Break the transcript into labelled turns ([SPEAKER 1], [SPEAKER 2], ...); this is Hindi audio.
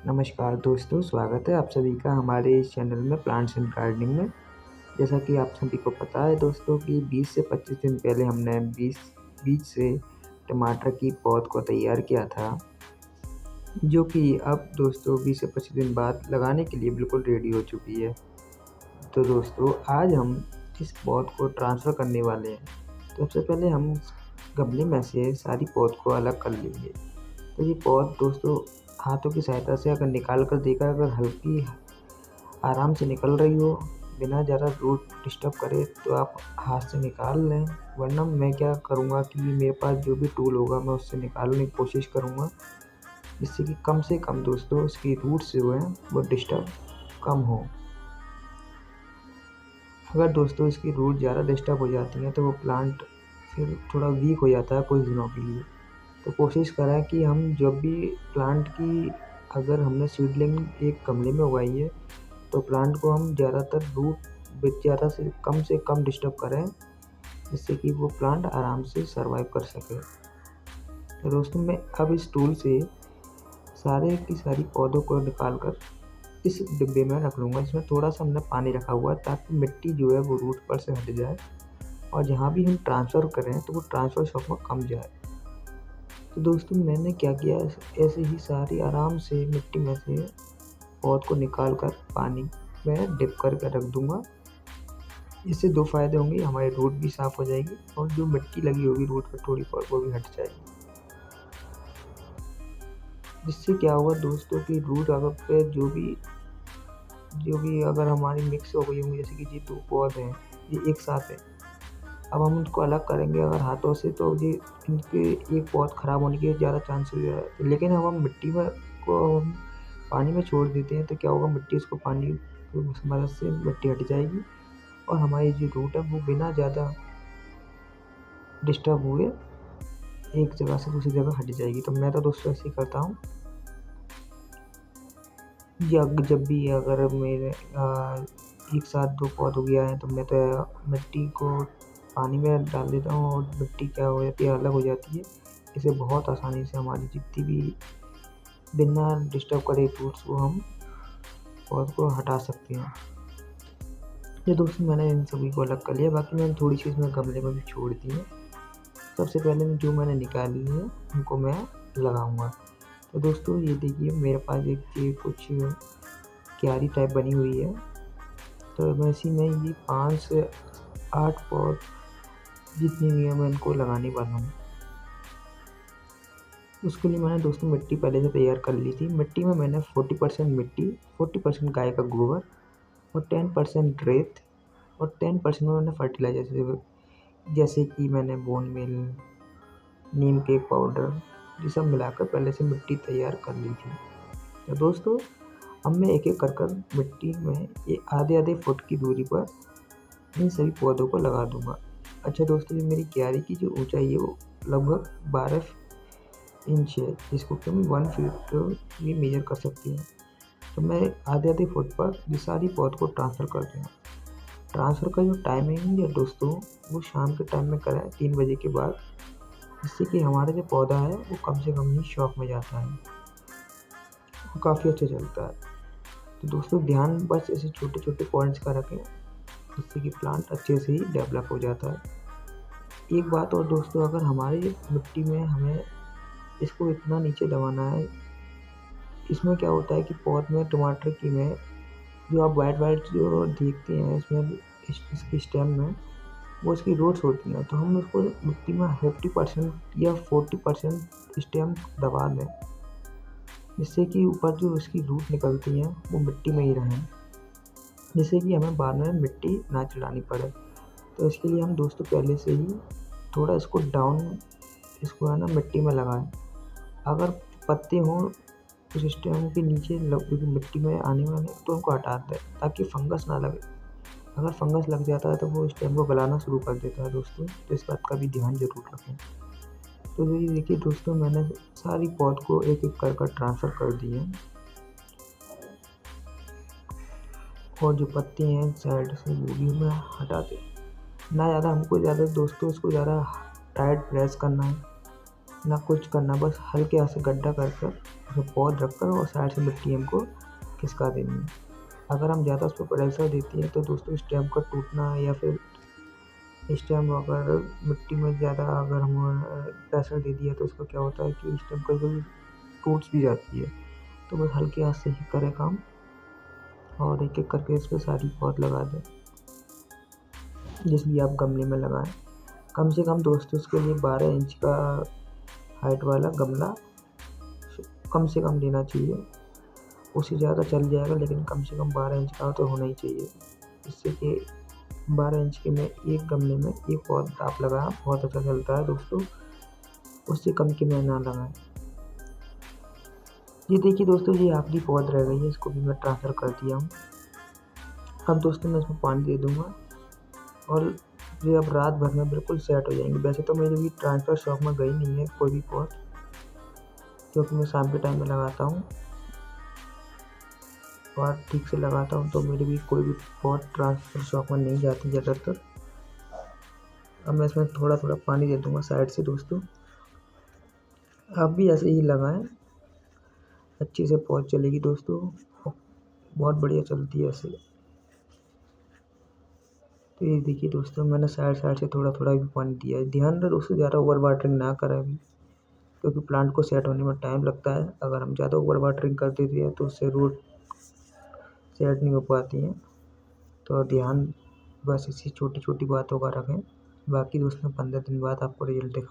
[SPEAKER 1] नमस्कार दोस्तों, स्वागत है आप सभी का हमारे इस चैनल में प्लांट्स एंड गार्डनिंग में। जैसा कि आप सभी को पता है दोस्तों कि 20 से 25 दिन पहले हमने बीज से टमाटर की पौध को तैयार किया था, जो कि अब दोस्तों 20 से 25 दिन बाद लगाने के लिए बिल्कुल रेडी हो चुकी है। तो दोस्तों आज हम इस पौध को ट्रांसफ़र करने वाले हैं। तो सबसे पहले हम गमले में से सारी पौध को अलग कर लेंगे। तो ये पौध दोस्तों हाथों की सहायता से अगर निकाल कर देखा, अगर हल्की आराम से निकल रही हो, बिना ज़्यादा रूट डिस्टर्ब करे, तो आप हाथ से निकाल लें। वरना मैं क्या करूँगा कि मेरे पास जो भी टूल होगा मैं उससे निकालने की कोशिश करूँगा, जिससे कि कम से कम दोस्तों उसकी रूट्स जो हैं वो डिस्टर्ब कम हो। अगर दोस्तों इसकी रूट ज़्यादा डिस्टर्ब हो जाती हैं तो वो प्लांट फिर थोड़ा वीक हो जाता है कुछ दिनों के लिए। तो कोशिश करें कि हम जब भी प्लांट की, अगर हमने सीडलिंग एक गमले में उगाई है, तो प्लांट को हम ज़्यादातर रूट ज़्यादा से कम डिस्टर्ब करें, जिससे कि वो प्लांट आराम से सर्वाइव कर सके। तो दोस्तों मैं अब इस टूल से सारे की सारी पौधों को निकाल कर इस डिब्बे में रख लूँगा। इसमें थोड़ा-सा हमने पानी रखा हुआ है ताकि मिट्टी जो है वो रूट पर से हट जाए और जहाँ भी हम ट्रांसफ़र करें तो वो ट्रांसफ़र शॉक में कम जाए। तो दोस्तों मैंने क्या किया, ऐसे ही सारी आराम से मिट्टी में से पौध को निकाल कर पानी में डिप करके रख दूँगा। इससे 2 फ़ायदे होंगे, हमारी रूट भी साफ़ हो जाएगी और जो मिट्टी लगी होगी रूट पे थोड़ी बहुत वो भी हट जाएगी। जिससे क्या होगा दोस्तों कि रूट अगर पे जो भी अगर हमारी मिक्स हो गई होंगी, जैसे कि ये 2 पौधे हैं, ये एक साथ हैं। अब हम उनको अलग करेंगे अगर हाथों से, तो ये इनके एक पौध ख़राब होने के ज़्यादा चांसेस है। लेकिन अब हम मिट्टी में को हम पानी में छोड़ देते हैं तो क्या होगा, मिट्टी उसको पानी की मदद से मिट्टी हट जाएगी और हमारी जो रूट है वो बिना ज़्यादा डिस्टर्ब हुए एक जगह से दूसरी जगह हट जाएगी। तो मैं तो दोस्तों ऐसे ही करता हूँ। जब भी अगर मेरे एक साथ 2 पौध उग गया है तो मैं तो मिट्टी को पानी में डाल देता हूँ और मिट्टी क्या हो जाती है, अलग हो जाती है। इससे बहुत आसानी से हमारी जितनी भी बिना डिस्टर्ब करे रूट्स को हम पौध को हटा सकते हैं। ये दोस्तों मैंने इन सभी को अलग कर लिया, बाकी मैंने थोड़ी सी इसमें गमले में भी छोड़ दी है। सबसे पहले जो मैंने निकाली है उनको मैं लगाऊंगा। तो दोस्तों ये देखिए मेरे पास एक ये कुछ क्यारी टाइप बनी हुई है, तो मैं इसी में ये 5 से 8 पौध जितनी भी है मैं इनको लगाने वाला हूँ। उसके लिए मैंने दोस्तों मिट्टी पहले से तैयार कर ली थी। मिट्टी में मैंने 40% मिट्टी, 40% गाय का गोबर और 10% रेत और 10% में मैंने फर्टिलाइजर जैसे कि मैंने बोन मिल, नीम केक पाउडर, ये सब मिलाकर पहले से मिट्टी तैयार कर ली थी। तो दोस्तों अब मैं एक-एक कर मिट्टी में ये आधे-आधे फुट की दूरी पर इन सभी पौधों को लगा दूँगा। अच्छा दोस्तों, ये मेरी क्यारी की जो ऊँचाई है वो लगभग 12 इंच है, जिसको कि हम 1 फीट भी मेज़र कर सकते हैं। तो मैं आधे-आधे फुट पर ये सारी पौध को ट्रांसफ़र कर दूँगा। ट्रांसफ़र का जो टाइमिंग है दोस्तों, वो शाम के टाइम में करें 3 बजे के बाद, जिससे कि हमारा जो पौधा है वो कम से कम ही शॉक में जाता है, वो काफ़ी अच्छा चलता है। तो दोस्तों ध्यान बस ऐसे छोटे-छोटे पॉइंट्स का रखें, जिससे कि प्लांट अच्छे से ही डेवलप हो जाता है। एक बात और दोस्तों, अगर हमारी मिट्टी में हमें इसको इतना नीचे दबाना है, इसमें क्या होता है कि पौध में टमाटर की में जो आप वाइट-वाइट जो देखते हैं इसमें इसकी स्टेम में, वो इसकी रूट्स होती हैं। तो हम उसको मिट्टी में 50% या 40% स्टेम दबा दें, जिससे कि ऊपर जो उसकी रूट निकलती हैं वो मिट्टी में ही रहें, जिससे कि हमें बाद में मिट्टी ना चढ़ानी पड़े। तो इसके लिए हम दोस्तों पहले से ही थोड़ा इसको है ना मिट्टी में लगाएँ। अगर पत्ते हों उस स्टेम के नीचे मिट्टी में आने वाले, तो उनको हटा दें ताकि फंगस ना लगे। अगर फंगस लग जाता है तो वो स्टेम को गलाना शुरू कर देता है दोस्तों, तो इस बात का भी ध्यान ज़रूर रखें। तो ये देखिए दोस्तों मैंने सारी पौध को एक-एक कर ट्रांसफ़र कर दिए हैं और जो पत्ते हैं साइड से वो भी मैं हटा दें। ना हमको दोस्तों इसको टाइट प्रेस करना है, ना कुछ करना, बस हल्के हाथ से गड्ढा कर उसमें पौध रखकर और साइड से मिट्टी हमको खिसका देनी है। अगर हम ज़्यादा उस पर प्रेशर देते हैं तो दोस्तों स्टेम का टूटना या फिर स्टेम अगर मिट्टी में ज़्यादा अगर हम प्रेशर दे दिया तो उसका क्या होता है कि स्टेम कभी-कभी टूट भी जाती है। तो बस हल्के हाथ से ही करें काम और एक-एक करके इस पे सारी पौध लगा दें, जिस भी आप गमले में लगाएँ। कम से कम दोस्तों इसके लिए 12 इंच का हाइट वाला गमला कम से कम लेना चाहिए। उससे ज़्यादा चल जाएगा लेकिन कम से कम 12 इंच का तो होना ही चाहिए। जिससे कि 12 इंच के में एक गमले में एक पौधा आप लगाएँ, बहुत अच्छा चलता है दोस्तों। उससे कम के में ना लगाएँ। ये देखिए दोस्तों, ये आखिरी पौध रह गई है, इसको भी मैं ट्रांसफ़र कर दिया हूँ। अब दोस्तों मैं इसमें पानी दे दूँगा और ये अब रात भर में बिल्कुल सेट हो जाएँगी। वैसे तो मेरी भी ट्रांसफ़र शॉप में गई नहीं है कोई भी पौध, क्योंकि मैं शाम के टाइम में लगाता हूँ और ठीक से लगाता हूँ, तो मेरी भी कोई भी पौध ट्रांसफ़र शॉप में नहीं जाती ज़्यादातर। अब मैं इसमें थोड़ा-थोड़ा पानी दे दूँगा साइड से दोस्तों। आप भी ऐसे ही लगाएँ, अच्छे से पौध चलेगी दोस्तों, बहुत बढ़िया चलती है ऐसे। तो ये देखिए दोस्तों, मैंने साइड-साइड से थोड़ा-थोड़ा भी पानी दिया है। ध्यान रहे दोस्तों, ज़्यादा ओवर वाटरिंग ना करें अभी, क्योंकि प्लांट को सेट होने में टाइम लगता है। अगर हम ज़्यादा ओवर वाटरिंग कर देते हैं तो उससे रूट सेट नहीं हो पाती हैं। तो ध्यान बस इसी छोटी-छोटी बातों का रखें। बाकी दोस्तों 15 दिन बाद आपको रिज़ल्ट दिखा